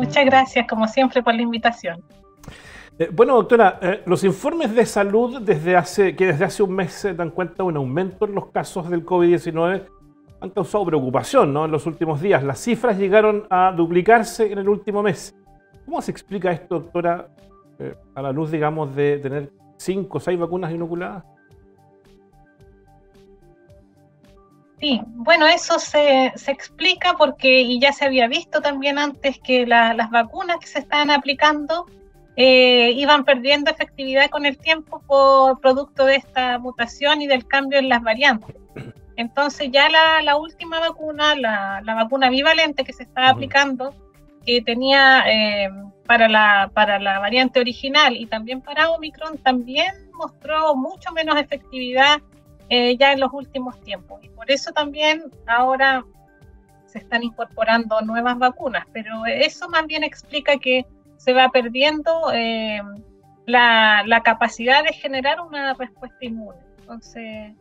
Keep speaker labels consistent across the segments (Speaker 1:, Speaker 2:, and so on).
Speaker 1: Muchas gracias, como siempre, por la invitación.
Speaker 2: Bueno, doctora, los informes de salud desde hace un mes dan cuenta de un aumento en los casos del COVID-19 han causado preocupación, ¿no? En los últimos días. Las cifras llegaron a duplicarse en el último mes. ¿Cómo se explica esto, doctora, a la luz, digamos, de tener 5 o 6 vacunas inoculadas?
Speaker 1: Sí, bueno, eso se explica porque, y ya se había visto también antes, que las vacunas que se estaban aplicando iban perdiendo efectividad con el tiempo por producto de esta mutación y del cambio en las variantes. Entonces ya la última vacuna, la vacuna bivalente que se estaba aplicando, que tenía para la variante original y también para Omicron, también mostró mucho menos efectividad ya en los últimos tiempos. Y por eso también ahora se están incorporando nuevas vacunas, pero eso más bien explica que se va perdiendo la capacidad de generar una respuesta inmune. Entonces,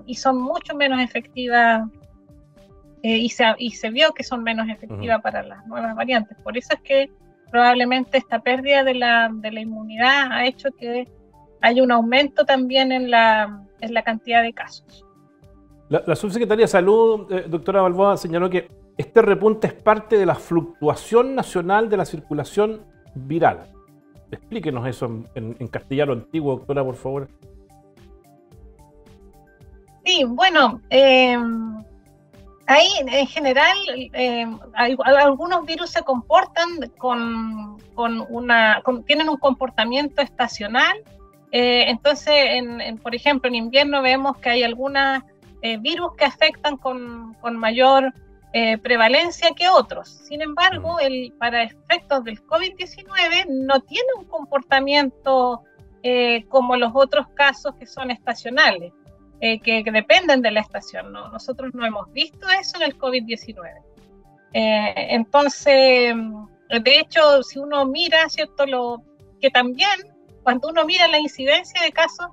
Speaker 1: y son mucho menos efectivas y se vio que son menos efectivas para las nuevas variantes. Por eso es que probablemente esta pérdida de la inmunidad ha hecho que haya un aumento también en la cantidad de casos.
Speaker 2: La subsecretaria de Salud, doctora Balboa, señaló que este repunte es parte de la fluctuación nacional de la circulación viral. Explíquenos eso en castellano antiguo, doctora, por favor.
Speaker 1: Sí, bueno, ahí en general algunos virus se comportan tienen un comportamiento estacional. Entonces, por ejemplo, en invierno vemos que hay algunos virus que afectan con mayor prevalencia que otros. Sin embargo, para efectos del COVID-19 no tiene un comportamiento como los otros casos que son estacionales, que dependen de la estación, ¿no? Nosotros no hemos visto eso en el COVID-19. Entonces, de hecho, si uno mira, ¿cierto? Que también, cuando uno mira la incidencia de casos,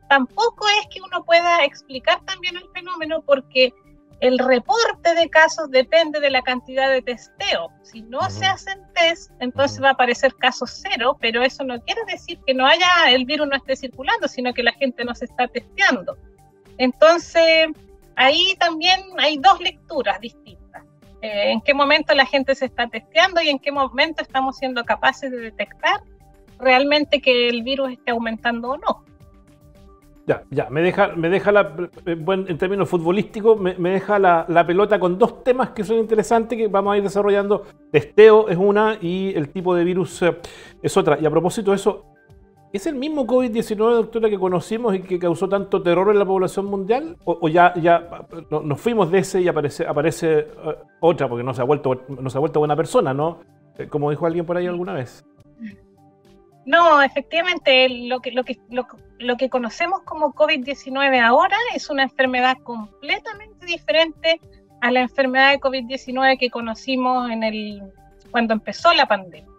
Speaker 1: tampoco es que uno pueda explicar también el fenómeno, porque el reporte de casos depende de la cantidad de testeo. Si no se hacen test, entonces va a aparecer casos cero, pero eso no quiere decir que el virus no esté circulando, sino que la gente no se está testeando. Entonces, ahí también hay dos lecturas distintas. En qué momento la gente se está testeando y en qué momento estamos siendo capaces de detectar realmente que el virus esté aumentando o no.
Speaker 2: Ya, me deja en términos futbolísticos, me deja la pelota con dos temas que son interesantes que vamos a ir desarrollando. Testeo es una y el tipo de virus es otra. Y a propósito de eso, ¿es el mismo COVID-19, doctora, que conocimos y que causó tanto terror en la población mundial? ¿O ya nos fuimos de ese y aparece otra, porque no se ha vuelto buena persona, ¿no? Como dijo alguien por ahí alguna vez.
Speaker 1: No, efectivamente, lo que conocemos como COVID-19 ahora es una enfermedad completamente diferente a la enfermedad de COVID-19 que conocimos cuando empezó la pandemia.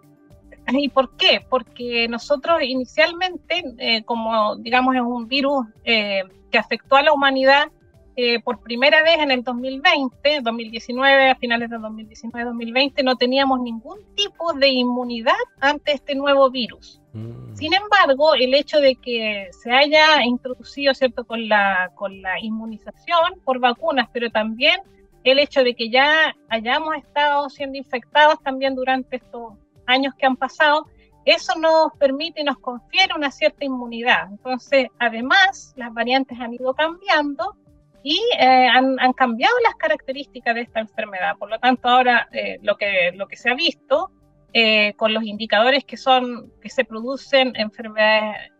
Speaker 1: ¿Y por qué? Porque nosotros inicialmente, como digamos es un virus que afectó a la humanidad por primera vez en el 2019, a finales de 2019-2020, no teníamos ningún tipo de inmunidad ante este nuevo virus. Sin embargo, el hecho de que se haya introducido, ¿cierto?, con la inmunización por vacunas, pero también el hecho de que ya hayamos estado siendo infectados también durante estos años que han pasado, eso nos permite y nos confiere una cierta inmunidad. Entonces, además, las variantes han ido cambiando y han cambiado las características de esta enfermedad. Por lo tanto, ahora lo que se ha visto con los indicadores que se producen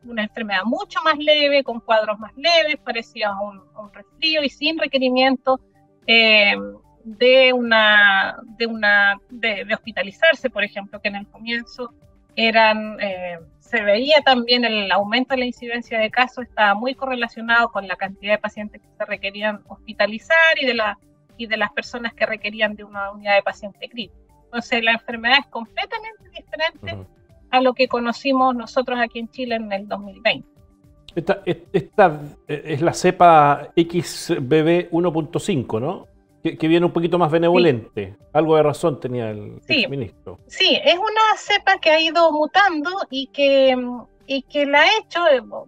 Speaker 1: una enfermedad mucho más leve, con cuadros más leves, parecidos a un resfrío y sin requerimiento de hospitalizarse, por ejemplo, que en el comienzo se veía también el aumento de la incidencia de casos, estaba muy correlacionado con la cantidad de pacientes que se requerían hospitalizar y de las personas que requerían de una unidad de paciente crítico. Entonces la enfermedad es completamente diferente a lo que conocimos nosotros aquí en Chile en el 2020.
Speaker 2: Esta es la cepa XBB 1.5, ¿no? que viene un poquito más benevolente. Sí. Algo de razón tenía el ministro.
Speaker 1: Sí, es una cepa que ha ido mutando y que la ha hecho,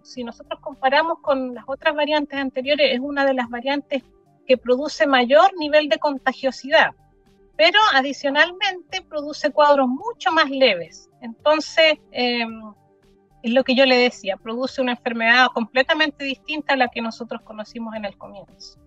Speaker 1: si nosotros comparamos con las otras variantes anteriores, es una de las variantes que produce mayor nivel de contagiosidad, pero adicionalmente produce cuadros mucho más leves. Entonces, es lo que yo le decía, produce una enfermedad completamente distinta a la que nosotros conocimos en el comienzo.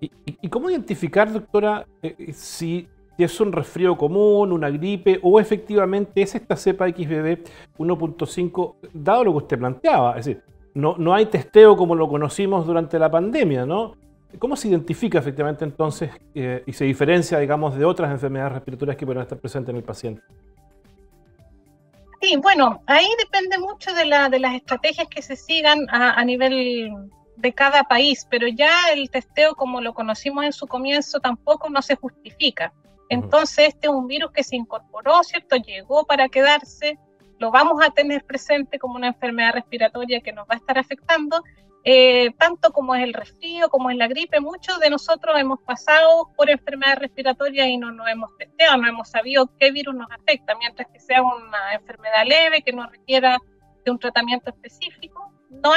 Speaker 2: ¿Y cómo identificar, doctora, si es un resfrío común, una gripe, o efectivamente es esta cepa XBB 1.5, dado lo que usted planteaba? Es decir, no hay testeo como lo conocimos durante la pandemia, ¿no? ¿Cómo se identifica efectivamente entonces y se diferencia, digamos, de otras enfermedades respiratorias que pueden estar presentes en el paciente?
Speaker 1: Sí, bueno, ahí depende mucho de las estrategias que se sigan a nivel de cada país, pero ya el testeo como lo conocimos en su comienzo tampoco no se justifica. Entonces este es un virus que se incorporó, ¿cierto? Llegó para quedarse, lo vamos a tener presente como una enfermedad respiratoria que nos va a estar afectando, tanto como es el resfrío, como es la gripe. Muchos de nosotros hemos pasado por enfermedades respiratorias y no nos hemos testeado, no hemos sabido qué virus nos afecta, mientras que sea una enfermedad leve que no requiera de un tratamiento específico, no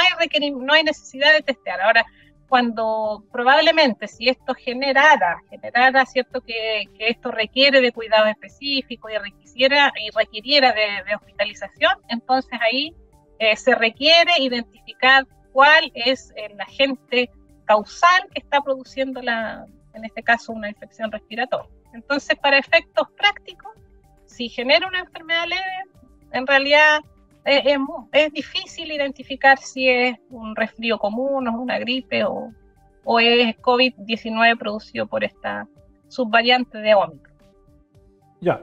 Speaker 1: hay necesidad de testear. Ahora, cuando probablemente si esto generara cierto que esto requiere de cuidados específicos y requiriera de hospitalización, entonces ahí se requiere identificar cuál es el agente causal que está produciendo en este caso una infección respiratoria. Entonces, para efectos prácticos, si genera una enfermedad leve, en realidad es difícil identificar si es un resfrío común o una gripe o es COVID-19 producido por esta subvariante de Omicron.
Speaker 2: Ya.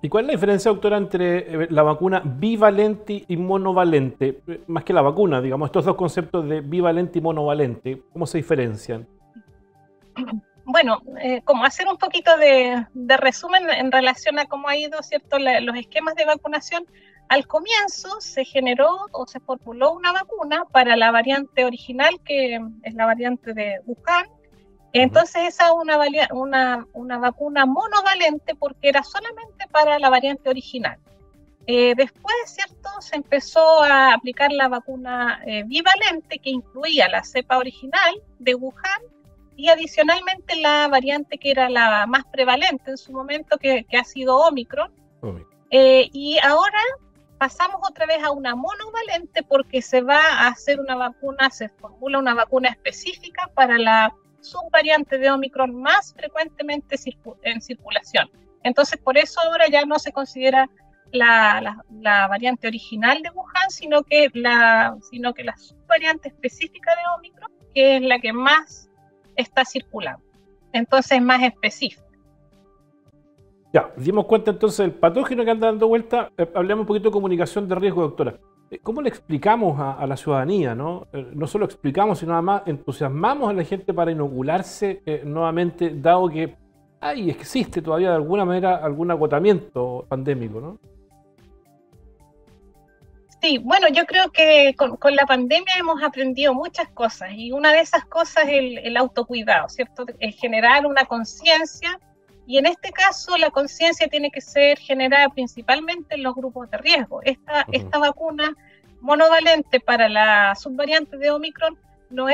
Speaker 2: ¿Y cuál es la diferencia, doctora, entre la vacuna bivalente y monovalente? Más que la vacuna, digamos, estos dos conceptos de bivalente y monovalente, ¿cómo se diferencian?
Speaker 1: Bueno, como hacer un poquito de resumen en relación a cómo ha ido, ¿cierto?, los esquemas de vacunación. Al comienzo se generó o se formuló una vacuna para la variante original, que es la variante de Wuhan. Entonces esa es una vacuna monovalente porque era solamente para la variante original. Después, ¿cierto?, se empezó a aplicar la vacuna bivalente, que incluía la cepa original de Wuhan y adicionalmente la variante que era la más prevalente en su momento, que ha sido Omicron. Y ahora pasamos otra vez a una monovalente porque se va a hacer se formula una vacuna específica para la subvariante de Omicron más frecuentemente en circulación. Entonces, por eso ahora ya no se considera la variante original de Wuhan, sino que la subvariante específica de Omicron, que es la que más está circulando. Entonces, más específica.
Speaker 2: Ya, dimos cuenta entonces del patógeno que anda dando vuelta. Hablemos un poquito de comunicación de riesgo, doctora. ¿Cómo le explicamos a la ciudadanía, ¿no? No solo explicamos, sino además entusiasmamos a la gente para inocularse nuevamente, dado que existe todavía de alguna manera algún agotamiento pandémico, ¿no?
Speaker 1: Sí, bueno, yo creo que con la pandemia hemos aprendido muchas cosas y una de esas cosas es el autocuidado, ¿cierto? El generar una conciencia. Y en este caso la conciencia tiene que ser generada principalmente en los grupos de riesgo. Esta vacuna monovalente para la subvariante de Omicron no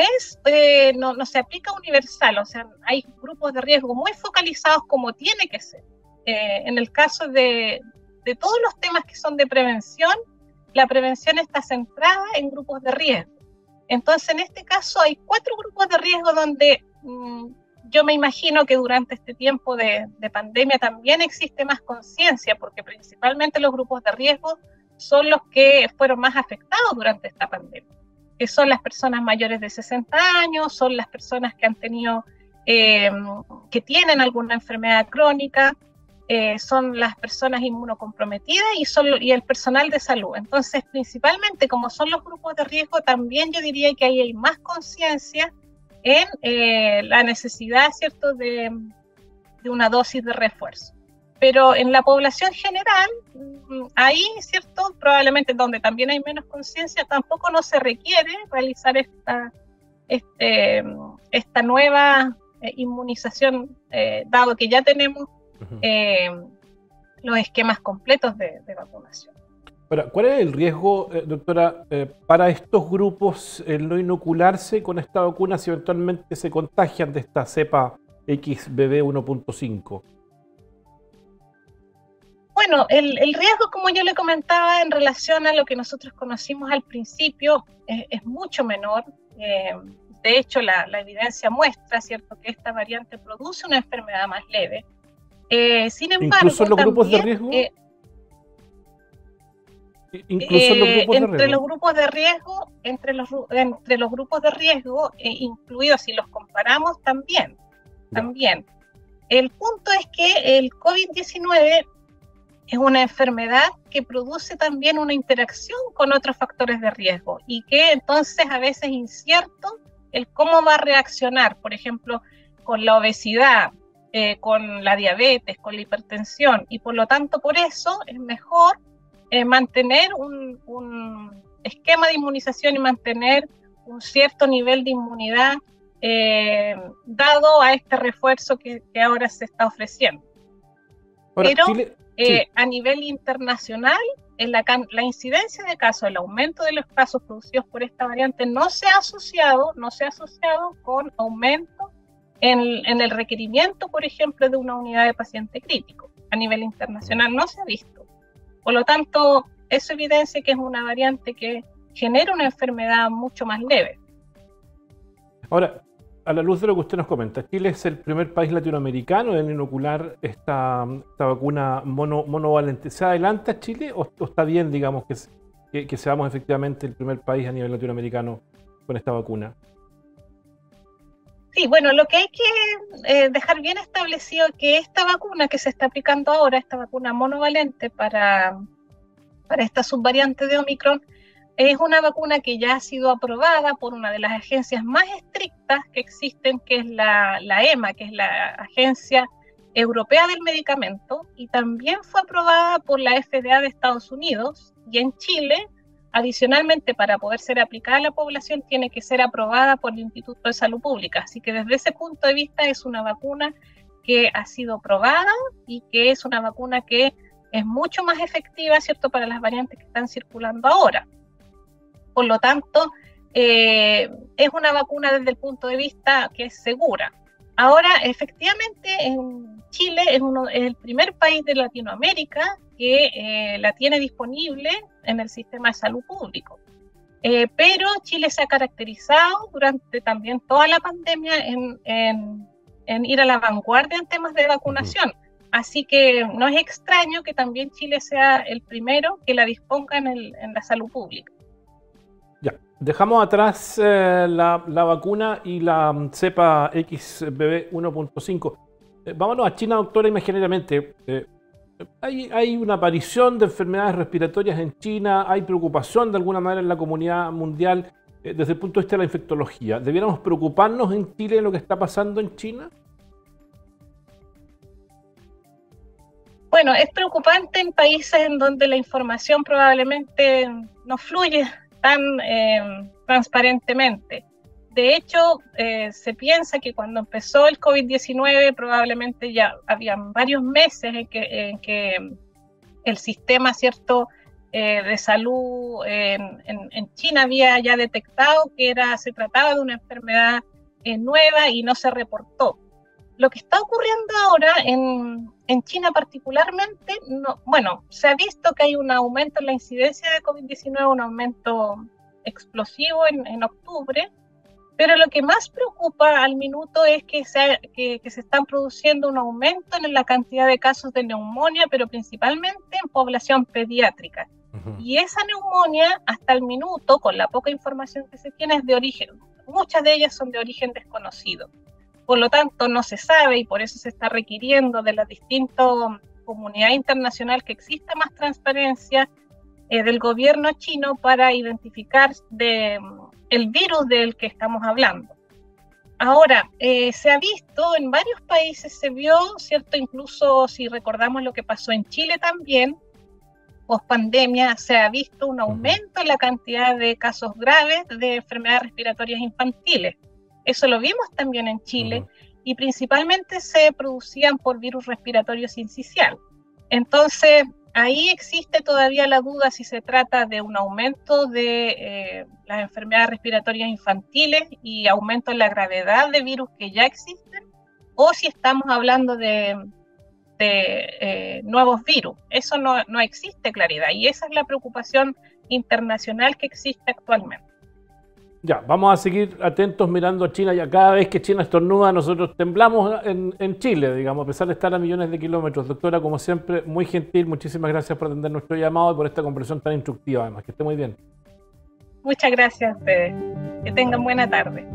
Speaker 1: se aplica universal, o sea, hay grupos de riesgo muy focalizados como tiene que ser. En el caso de todos los temas que son de prevención, la prevención está centrada en grupos de riesgo. Entonces, en este caso hay 4 grupos de riesgo donde yo me imagino que durante este tiempo de pandemia también existe más conciencia, porque principalmente los grupos de riesgo son los que fueron más afectados durante esta pandemia, que son las personas mayores de 60 años, son las personas que han tenido, que tienen alguna enfermedad crónica, son las personas inmunocomprometidas y el personal de salud. Entonces, principalmente como son los grupos de riesgo, también yo diría que ahí hay más conciencia en la necesidad, ¿cierto?, de una dosis de refuerzo. Pero en la población general, ahí, ¿cierto?, probablemente donde también hay menos conciencia, tampoco no se requiere realizar esta nueva inmunización, dado que ya tenemos los esquemas completos de vacunación.
Speaker 2: Ahora, ¿cuál es el riesgo, doctora, para estos grupos el no inocularse con esta vacuna si eventualmente se contagian de esta cepa XBB 1.5?
Speaker 1: Bueno, el riesgo, como yo le comentaba, en relación a lo que nosotros conocimos al principio, es mucho menor. De hecho, la evidencia muestra, ¿cierto?, que esta variante produce una enfermedad más leve. Sin embargo,
Speaker 2: ¿incluso en los grupos de riesgo? Incluso en los grupos de riesgo.
Speaker 1: Entre los grupos de riesgo, incluidos, si los comparamos, también. El punto es que el COVID-19 es una enfermedad que produce también una interacción con otros factores de riesgo y que entonces a veces es incierto el cómo va a reaccionar, por ejemplo, con la obesidad, con la diabetes, con la hipertensión, y por lo tanto por eso es mejor mantener un esquema de inmunización y mantener un cierto nivel de inmunidad dado a este refuerzo que ahora se está ofreciendo. Ahora, pero Chile, sí. A nivel internacional, la incidencia de casos, el aumento de los casos producidos por esta variante no se ha asociado con aumento en el requerimiento, por ejemplo, de una unidad de paciente crítico. A nivel internacional no se ha visto. Por lo tanto, eso evidencia que es una variante que genera una enfermedad mucho más leve.
Speaker 2: Ahora, a la luz de lo que usted nos comenta, Chile es el primer país latinoamericano en inocular esta vacuna monovalente. ¿Se adelanta Chile o está bien, digamos, que seamos efectivamente el primer país a nivel latinoamericano con esta vacuna?
Speaker 1: Sí, bueno, lo que hay que dejar bien establecido es que esta vacuna que se está aplicando ahora, esta vacuna monovalente para esta subvariante de Omicron, es una vacuna que ya ha sido aprobada por una de las agencias más estrictas que existen, que es la EMA, que es la Agencia Europea del Medicamento, y también fue aprobada por la FDA de Estados Unidos, y en Chile, adicionalmente, para poder ser aplicada a la población, tiene que ser aprobada por el Instituto de Salud Pública. Así que desde ese punto de vista es una vacuna que ha sido probada y que es una vacuna que es mucho más efectiva, ¿cierto?, para las variantes que están circulando ahora. Por lo tanto, es una vacuna desde el punto de vista que es segura. Ahora, efectivamente, en Chile es el primer país de Latinoamérica que la tiene disponible en el sistema de salud público. Pero Chile se ha caracterizado durante también toda la pandemia en ir a la vanguardia en temas de vacunación. Así que no es extraño que también Chile sea el primero que la disponga en la salud pública.
Speaker 2: Ya, dejamos atrás la vacuna y la cepa XBB 1.5. Vámonos a China, doctora, imaginariamente. Hay una aparición de enfermedades respiratorias en China, hay preocupación de alguna manera en la comunidad mundial desde el punto de vista de la infectología. ¿Debiéramos preocuparnos en Chile de lo que está pasando en China?
Speaker 1: Bueno, es preocupante en países en donde la información probablemente no fluye tan transparentemente. De hecho, se piensa que cuando empezó el COVID-19 probablemente ya habían varios meses en que el sistema, ¿cierto?, de salud en China había ya detectado que se trataba de una enfermedad nueva y no se reportó. Lo que está ocurriendo ahora en China particularmente, se ha visto que hay un aumento en la incidencia de COVID-19, un aumento explosivo en octubre, pero lo que más preocupa al minuto es que se están produciendo un aumento en la cantidad de casos de neumonía, pero principalmente en población pediátrica. Y esa neumonía, hasta el minuto, con la poca información que se tiene, es de origen, muchas de ellas son de origen desconocido. Por lo tanto, no se sabe y por eso se está requiriendo de la distinta comunidad internacional que exista más transparencia del gobierno chino para identificar el virus del que estamos hablando. Ahora, se ha visto en varios países, se vio, ¿cierto? Incluso si recordamos lo que pasó en Chile también, post pandemia, se ha visto un aumento en la cantidad de casos graves de enfermedades respiratorias infantiles. Eso lo vimos también en Chile y principalmente se producían por virus respiratorio sincicial. Entonces, ahí existe todavía la duda si se trata de un aumento de las enfermedades respiratorias infantiles y aumento en la gravedad de virus que ya existen, o si estamos hablando de nuevos virus. Eso no existe claridad, y esa es la preocupación internacional que existe actualmente.
Speaker 2: Ya, vamos a seguir atentos mirando a China. Ya cada vez que China estornuda, nosotros temblamos en Chile, digamos, a pesar de estar a millones de kilómetros. Doctora, como siempre, muy gentil. Muchísimas gracias por atender nuestro llamado y por esta conversación tan instructiva, además. Que esté muy bien.
Speaker 1: Muchas gracias a ustedes. Que tengan buena tarde.